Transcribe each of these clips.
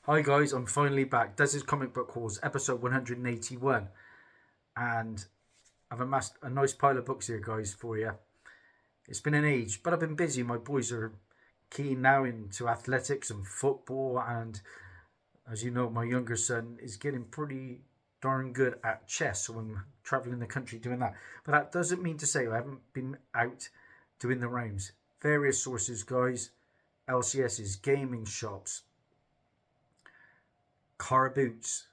Hi guys, I'm finally back. This is Comic Book Hauls, episode 181. And I've amassed a nice pile of books here, guys, for you. It's been an age, but I've been busy. My boys are keen now into athletics and football. And as you know, my younger son is getting pretty darn good at chess. So I'm traveling the country doing that. But that doesn't mean to say I haven't been out doing the rounds. Various sources, guys. LCS's, gaming shops, car boots.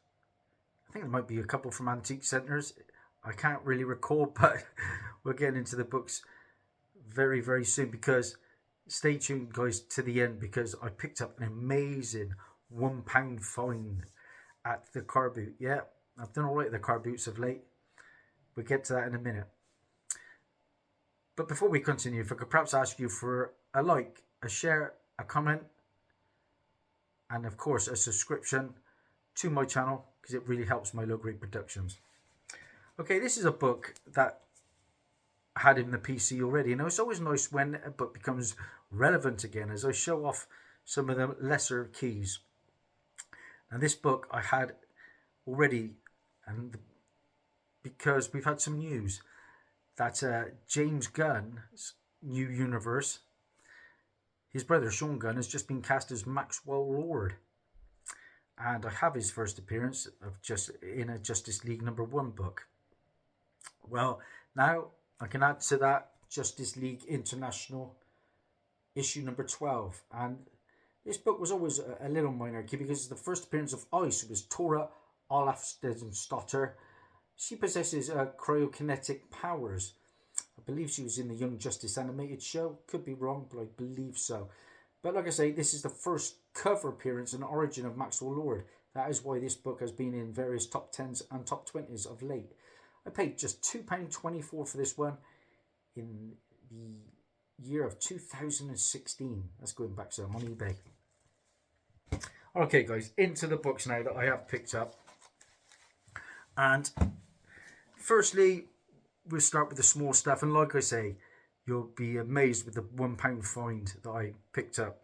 I think there might be a couple from antique centres. I can't really recall, but we're getting into the books very, very soon because stay tuned, guys, to the end because I picked up an amazing £1 find at the car boot. Yeah, I've done all right at the car boots of late. We'll get to that in a minute. But before we continue, if I could perhaps ask you for a like, a share, a comment, and of course a subscription to my channel because it really helps my low grade productions. Okay, this is a book that I had in the PC already, and it's always nice when a book becomes relevant again as I show off some of the lesser keys. And this book I had already, and because we've had some news that James Gunn's new universe, his brother Sean Gunn has just been cast as Maxwell Lord. And I have his first appearance of just in a Justice League #1 book. Well, now I can add to that Justice League International issue #12, and this book was always a little minor key because the first appearance of Ice was Tora Olafsdotter. She possesses cryokinetic powers. I believe she was in the Young Justice animated show. Could be wrong, but I believe so. But like I say, this is the first cover appearance and origin of Maxwell Lord. That is why this book has been in various top 10s and top 20s of late. I paid just £2.24 for this one in the year of 2016. That's going back, so I'm on eBay. Okay, guys, into the books now that I have picked up. And firstly, we'll start with the small stuff. And like I say, you'll be amazed with the £1 find that I picked up.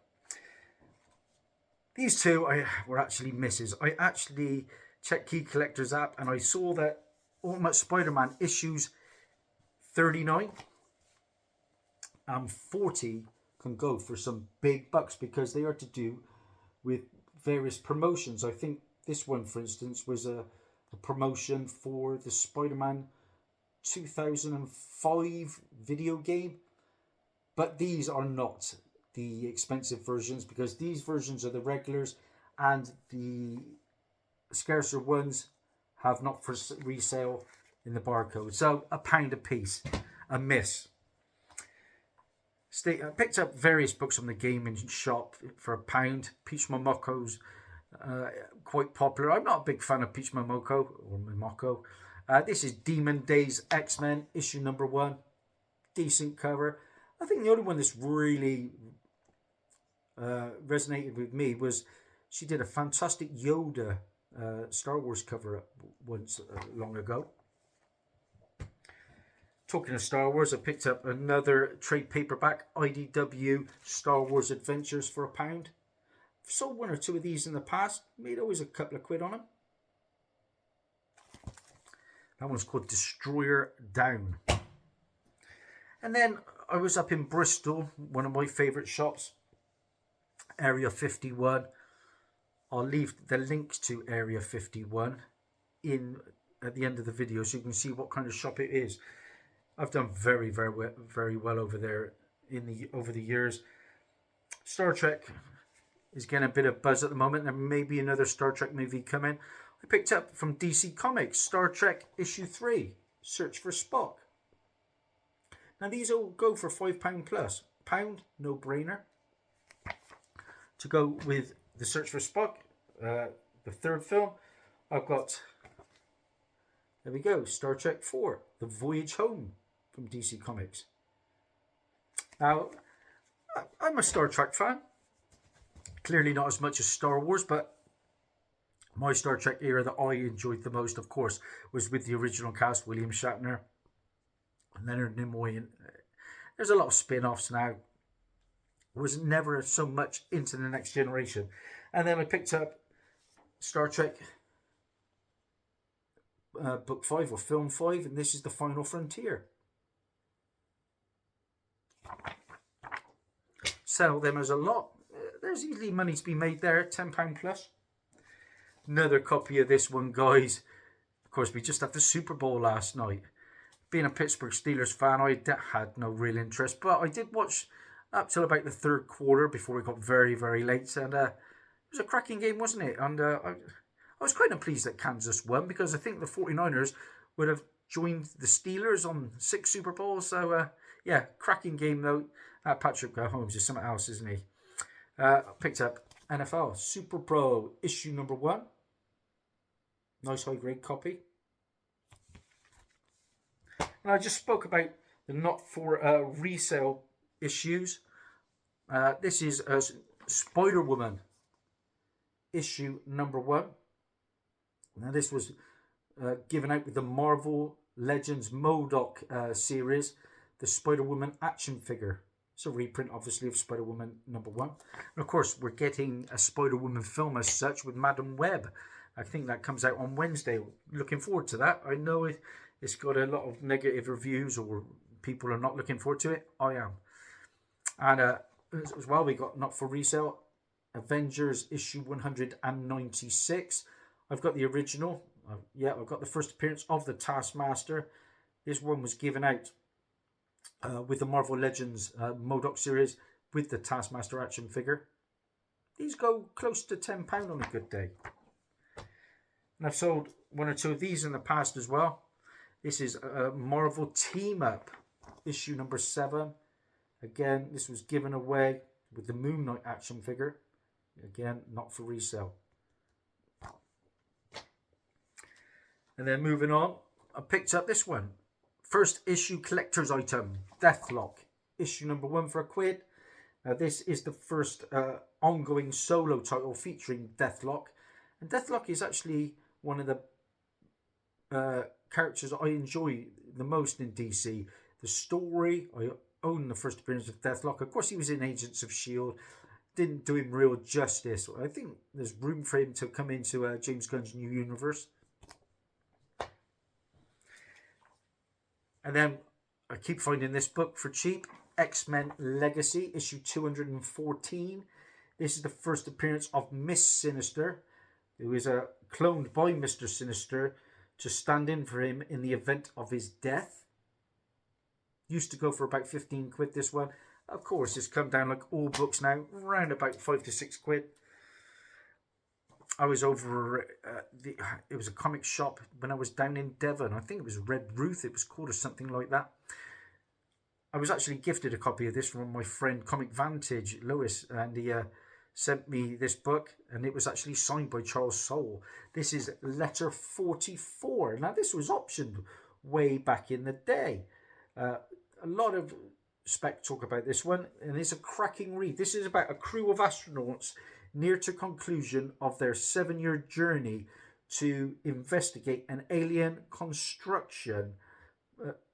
These two were actually misses. I actually checked Key Collector's app and I saw that Ultimate Spider-Man issues 39 and 40 can go for some big bucks because they are to do with various promotions. I think this one, for instance, was a promotion for the Spider-Man 2005 video game, but these are not the expensive versions because these versions are the regulars and the scarcer ones have not for resale in the barcode, so £1 a piece. A miss. I picked up various books from the gaming shop for £1. Peach Momoko's quite popular. I'm not a big fan of Peach Momoko. This is Demon Days X-Men issue #1. Decent cover. I think the only one that's really resonated with me was she did a fantastic Yoda Star Wars cover once long ago. Talking of Star Wars, I picked up another trade paperback, IDW Star Wars Adventures for £1. I've sold one or two of these in the past. Made always a couple of quid on them. That one's called Destroyer Down. And then I was up in Bristol, one of my favourite shops, Area 51. I'll leave the links to Area 51 at the end of the video so you can see what kind of shop it is. I've done very, very well over there over the years. Star Trek is getting a bit of buzz at the moment. There may be another Star Trek movie coming. I picked up from DC Comics Star Trek issue 3, Search for Spock. Now these all go for £5 plus. £1, no brainer. To go with the Search for Spock, the third film, I've got, there we go, Star Trek 4, The Voyage Home from DC Comics. Now, I'm a Star Trek fan. Clearly not as much as Star Wars, but my Star Trek era that I enjoyed the most, of course, was with the original cast, William Shatner, Leonard Nimoy. And there's a lot of spin-offs now. Was never so much into the Next Generation. And then I picked up Star Trek Book 5 or Film 5, and this is The Final Frontier. Sell them as a lot. There's easily money to be made there, £10 plus. Another copy of this one, guys. Of course, we just had the Super Bowl last night. Being a Pittsburgh Steelers fan, I had no real interest, but I did watch up till about the third quarter before it got very, very late, and it was a cracking game, wasn't it? And I was kind of pleased that Kansas won, because I think the 49ers would have joined the Steelers on 6 Super Bowls. So, yeah, cracking game though. Patrick Mahomes is something else, isn't he? Picked up NFL Super Pro issue number 1. Nice high grade copy. And I just spoke about the not for resale issues. This is Spider-Woman issue number 1. Now this was given out with the Marvel Legends MODOK series, the Spider-Woman action figure. It's a reprint, obviously, of Spider-Woman number 1. And of course, we're getting a Spider-Woman film as such with Madam Web. I think that comes out on Wednesday. Looking forward to that. I know it's got a lot of negative reviews, or people are not looking forward to it. I am. And as well, we got not for resale Avengers issue 196. I've got the original. I've got the first appearance of the Taskmaster. This one was given out with the Marvel Legends MODOK series with the Taskmaster action figure. These go close to £10 on a good day. And I've sold 1 or 2 of these in the past as well. This is a Marvel Team Up issue number 7. Again, this was given away with the Moon Knight action figure. Again, not for resale. And then moving on, I picked up this one. First issue collector's item, Deathlock, issue number 1 for £1. Now this is the first ongoing solo title featuring Deathlock. And Deathlock is actually one of the characters I enjoy the most in DC. The story, I own the first appearance of Deathlock. Of course, he was in Agents of S.H.I.E.L.D. Didn't do him real justice. I think there's room for him to come into James Gunn's new universe. And then I keep finding this book for cheap. X-Men Legacy, issue 214. This is the first appearance of Miss Sinister, who is cloned by Mr. Sinister to stand in for him in the event of his death. Used to go for about £15 this one. Of course, it's come down like all books now, around about £5 to £6. I was over it was a comic shop when I was down in Devon. I think it was Red Ruth it was called, or something like that. I was actually gifted a copy of this from my friend Comic Vantage, Lewis, and he sent me this book, and it was actually signed by Charles Soule. This is letter 44. Now, this was optioned way back in the day. A lot of spec talk about this one, and it's a cracking read. This is about a crew of astronauts near to conclusion of their 7-year journey to investigate an alien construction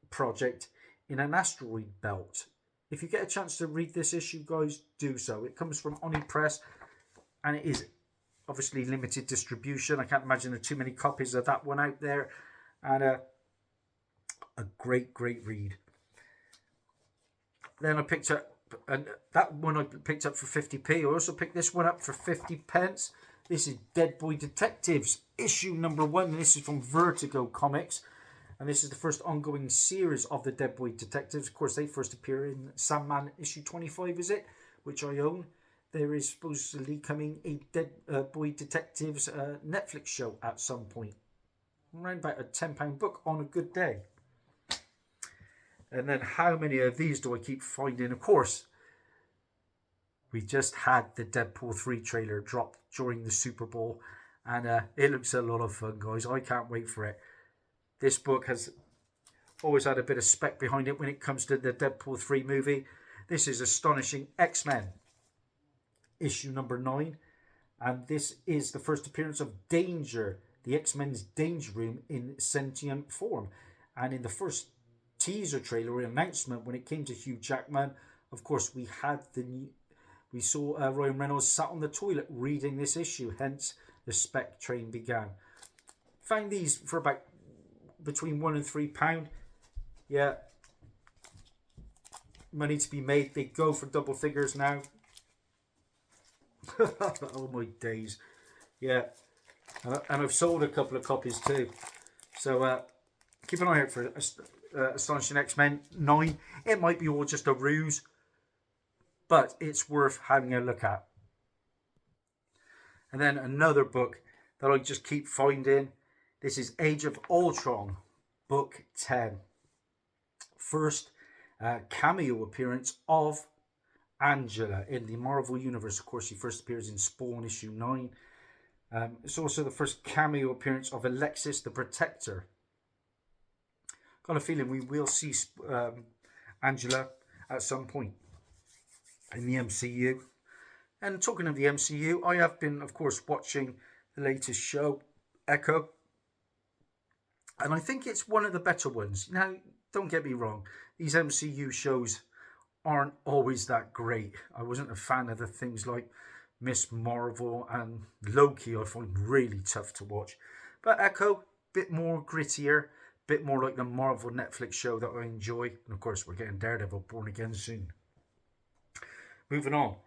project in an asteroid belt. If you get a chance to read this issue, guys, do so. It comes from Oni Press, and it is obviously limited distribution. I can't imagine there are too many copies of that one out there. And a great read. Then I picked up, and that one I picked up for 50p. I also picked this one up for 50p. This is Dead Boy Detectives, issue number 1. And this is from Vertigo Comics. And this is the first ongoing series of the Dead Boy Detectives. Of course, they first appear in Sandman issue 25, is it? Which I own. There is supposedly coming a Dead Boy Detectives Netflix show at some point. Around about a £10 book on a good day. And then how many of these do I keep finding? Of course, we just had the Deadpool 3 trailer drop during the Super Bowl. And it looks a lot of fun, guys. I can't wait for it. This book has always had a bit of spec behind it when it comes to the Deadpool 3 movie. This is Astonishing X-Men, issue number 9. And this is the first appearance of Danger, the X-Men's Danger Room in sentient form. And in the first teaser trailer or announcement, when it came to Hugh Jackman, of course, we saw Ryan Reynolds sat on the toilet reading this issue, hence the spec train began. Found these for about between £1 and £3. Yeah, money to be made. They go for double figures now. Oh my days. Yeah, and I've sold a couple of copies too. So keep an eye out for Astonishing X-Men 9. It might be all just a ruse, but it's worth having a look at. And then another book that I just keep finding. This is Age of Ultron, book 10. First cameo appearance of Angela in the Marvel Universe. Of course, she first appears in Spawn issue 9. It's also the first cameo appearance of Alexis the Protector. Got a feeling we will see Angela at some point in the MCU. And talking of the MCU, I have been, of course, watching the latest show, Echo. And I think it's one of the better ones. Now, don't get me wrong. These MCU shows aren't always that great. I wasn't a fan of the things like Miss Marvel and Loki. I find really tough to watch. But Echo, bit more grittier, bit more like the Marvel Netflix show that I enjoy. And of course, we're getting Daredevil Born Again soon. Moving on.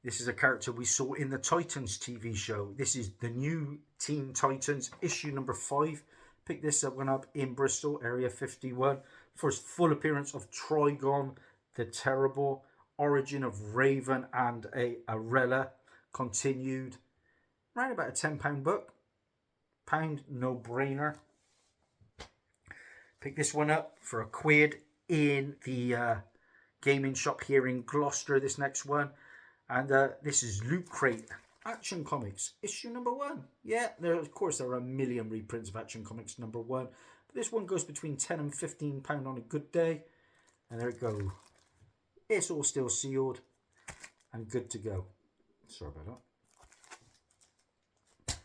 This is a character we saw in the Titans TV show. This is the new Teen Titans, issue number 5. Picked this one up in Bristol, Area 51. First full appearance of Trigon the Terrible. Origin of Raven and Arella continued. Around about a £10 book. Pound, no brainer. Pick this one up for £1 in the gaming shop here in Gloucester. This next one. And this is Loot Crate Action Comics, issue number 1. Yeah, of course there are a million reprints of Action Comics number 1. But this one goes between £10 and £15 on a good day. And there it goes. It's all still sealed and good to go. Sorry about that.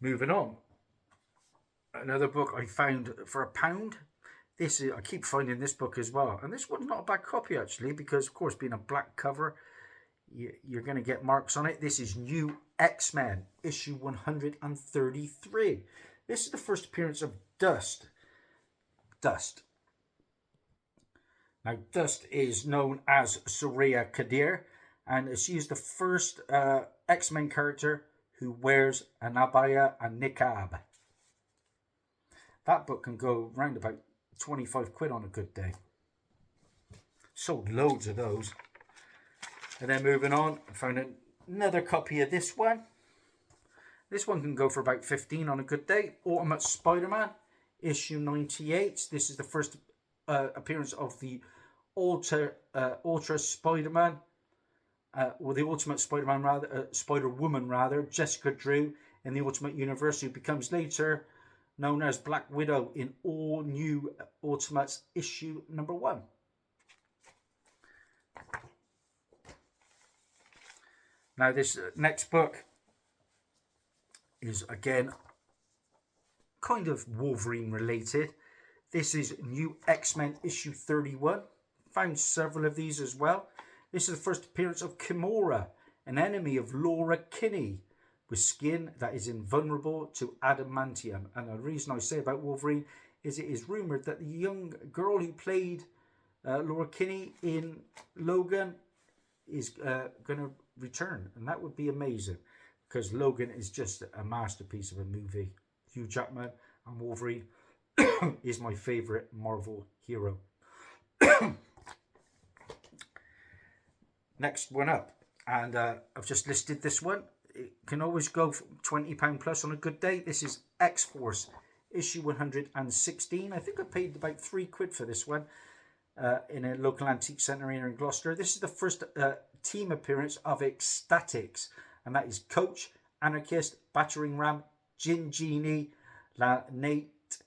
Moving on. Another book I found for £1. I keep finding this book as well. And this one's not a bad copy actually, because of course being a black cover, you're going to get marks on it. This is New X-Men, issue 133. This is the first appearance of Dust. Now, Dust is known as Soraya Kadir, and she is the first X-Men character who wears an abaya and niqab. That book can go round about 25 quid on a good day. Sold loads of those. And then moving on, I found another copy of this one. This one can go for about 15 on a good day. Ultimate Spider-Man, issue 98. This is the first appearance of the Ultra Spider-Man, or the Ultimate Spider-Man rather, Spider-Woman rather, Jessica Drew in the Ultimate Universe, who becomes later known as Black Widow in all new Ultimates issue number 1. Now this next book is again kind of Wolverine related. This is New X-Men issue 31. Found several of these as well. This is the first appearance of Kimura, an enemy of Laura Kinney, with skin that is invulnerable to adamantium. And the reason I say about Wolverine is it is rumoured that the young girl who played Laura Kinney in Logan is going to return, and that would be amazing, because Logan is just a masterpiece of a movie. Hugh Jackman and Wolverine is my favourite Marvel hero. Next one up, and I've just listed this one. It can always go for £20 plus on a good day. This is X-Force issue 116. I think I paid about £3 for this one in a local antique centre here in Gloucester. This is the first team appearance of Ecstatics, and that is Coach, Anarchist, Battering Ram, Gin Genie, Nate,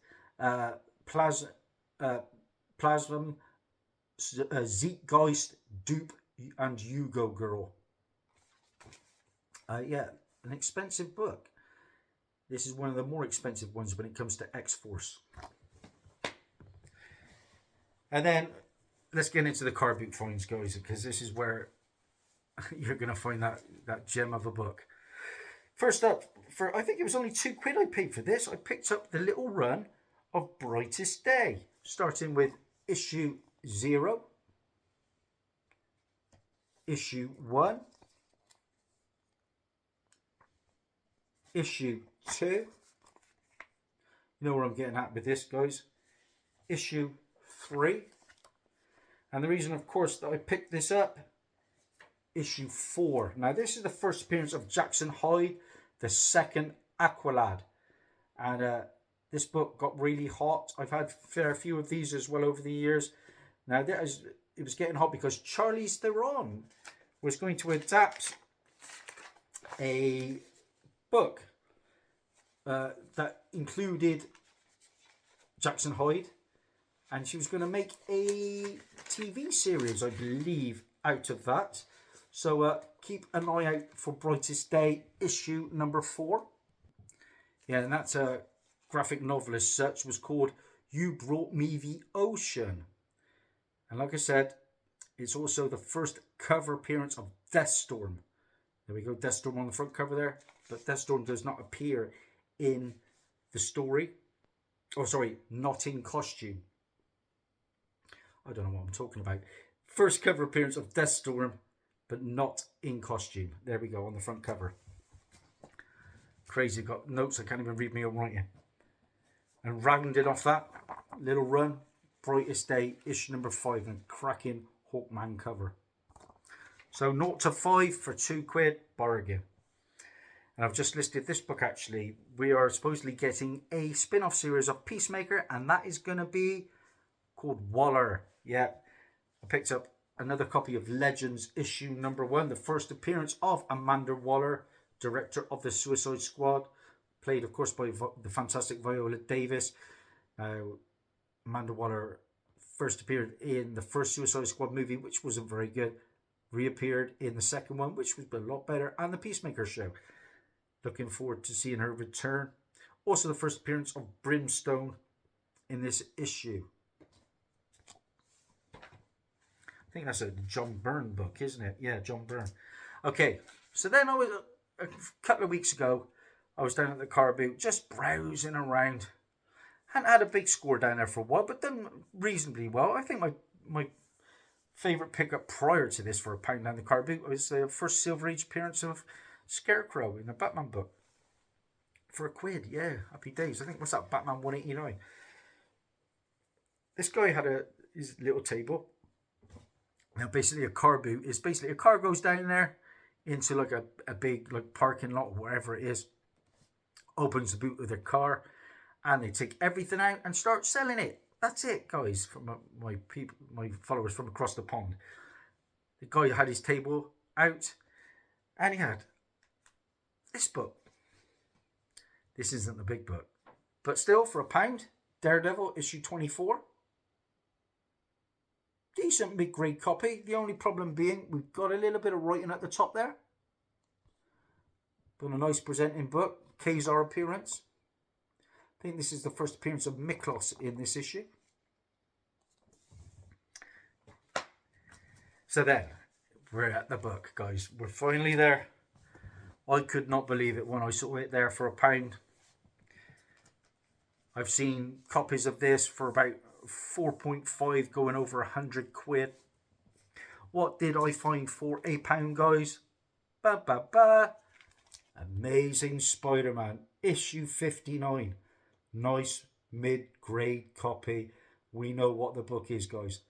Plasm, Zeitgeist, Dupe, and Hugo Girl. Yeah, an expensive book. This is one of the more expensive ones when it comes to X-Force. And then let's get into the car boot finds, guys, because this is where you're going to find that gem of a book. First up, for, I think it was only £2 I paid for this. I picked up the little run of Brightest Day, starting with issue 0, issue 1, issue 2. You know where I'm getting at with this, guys. Issue 3. And the reason, of course, that I picked this up, issue 4. Now, this is the first appearance of Jackson Hyde, the second Aqualad. And this book got really hot. I've had a fair few of these as well over the years. Now, it was getting hot because Charlize Theron was going to adapt a book that included Jackson Hyde, and she was going to make a TV series, I believe, out of that. So keep an eye out for Brightest Day, issue number 4. Yeah, and that's a graphic novel as such, was called You Brought Me the Ocean. And like I said, it's also the first cover appearance of Deathstorm. There we go, Deathstorm on the front cover there. But Deathstorm does not appear in the story. Oh, sorry, not in costume. I don't know what I'm talking about. First cover appearance of Deathstorm, but not in costume. There we go, on the front cover. Crazy, got notes I can't even read my own writing. And rounded off that little run, Brightest Day, issue number 5, and cracking Hawkman cover. So 0 to 5 for £2, bargain. And I've just listed this book actually. We are supposedly getting a spin-off series of Peacemaker, and that is going to be called Waller. Yeah, I picked up another copy of Legends issue number 1, the first appearance of Amanda Waller, director of the Suicide Squad, played of course by the fantastic Viola Davis. Amanda Waller first appeared in the first Suicide Squad movie, which wasn't very good, reappeared in the second one, which was a lot better, and the Peacemaker show. Looking forward to seeing her return. Also the first appearance of Brimstone in this issue. I think that's a John Byrne book, isn't it? Yeah, John Byrne. Okay, so then a couple of weeks ago, I was down at the car boot just browsing around. Hadn't had a big score down there for a while, but done reasonably well. I think my favourite pickup prior to this for £1 down the car boot was the first Silver Age appearance of Scarecrow in the Batman book. For £1, yeah, happy days. I think, what's that, Batman 189. This guy had his little table. Now, basically, a car boot is basically a car goes down there into like a big like parking lot or wherever it is, opens the boot of their car, and they take everything out and start selling it. That's it, guys. From my followers from across the pond. The guy had his table out, and he had this book. This isn't the big book, but still for £1, Daredevil issue 24. Decent mid-grade copy. The only problem being we've got a little bit of writing at the top there. But a nice presenting book. Kazar appearance. I think this is the first appearance of Miklos in this issue. So then, we're at the book, guys. We're finally there. I could not believe it when I saw it there for £1. I've seen copies of this for about 4.5 going over £100. What did I find for £1, guys? Amazing Spider-Man issue 59. Nice mid-grade copy. We know what the book is, guys.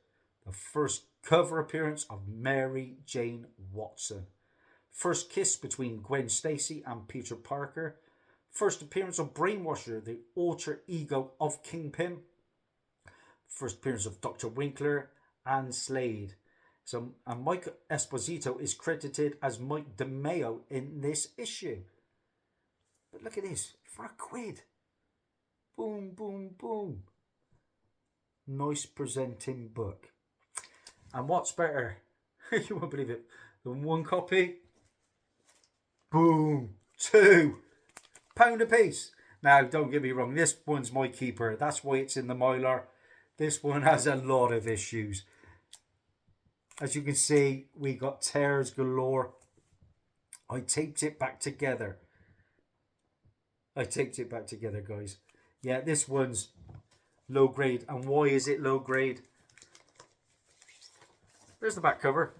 The first cover appearance of Mary Jane Watson. First kiss between Gwen Stacy and Peter Parker. First appearance of Brainwasher, the alter ego of Kingpin. First appearance of Dr. Winkler and Slade. And Mike Esposito is credited as Mike DeMeo in this issue. But look at this, for £1. Boom, boom, boom. Nice presenting book. And what's better, you won't believe it, than one copy? Boom, £2 a piece. Now, don't get me wrong, this one's my keeper. That's why it's in the Mylar. This one has a lot of issues. As you can see, we got tears galore. I taped it back together. I taped it back together, guys. Yeah, this one's low grade. And why is it low grade? There's the back cover.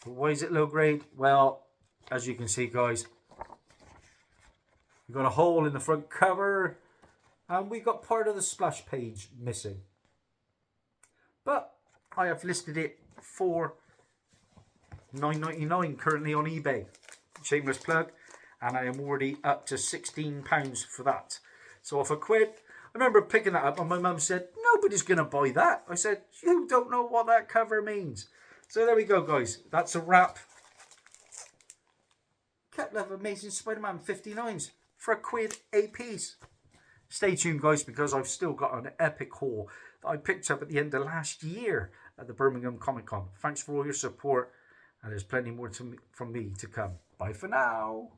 Why is it low grade? Well, as you can see, guys, we've got a hole in the front cover and we got part of the splash page missing. But I have listed it for $9.99 currently on eBay. Shameless plug. And I am already up to £16 for that. So off a quid. I remember picking that up and my mum said, nobody's going to buy that. I said, you don't know what that cover means. So there we go, guys. That's a wrap. Couple of Amazing Spider-Man 59s for a quid a piece. Stay tuned, guys, because I've still got an epic haul that I picked up at the end of last year at the Birmingham Comic Con. Thanks for all your support, and there's plenty more from me to come. Bye for now.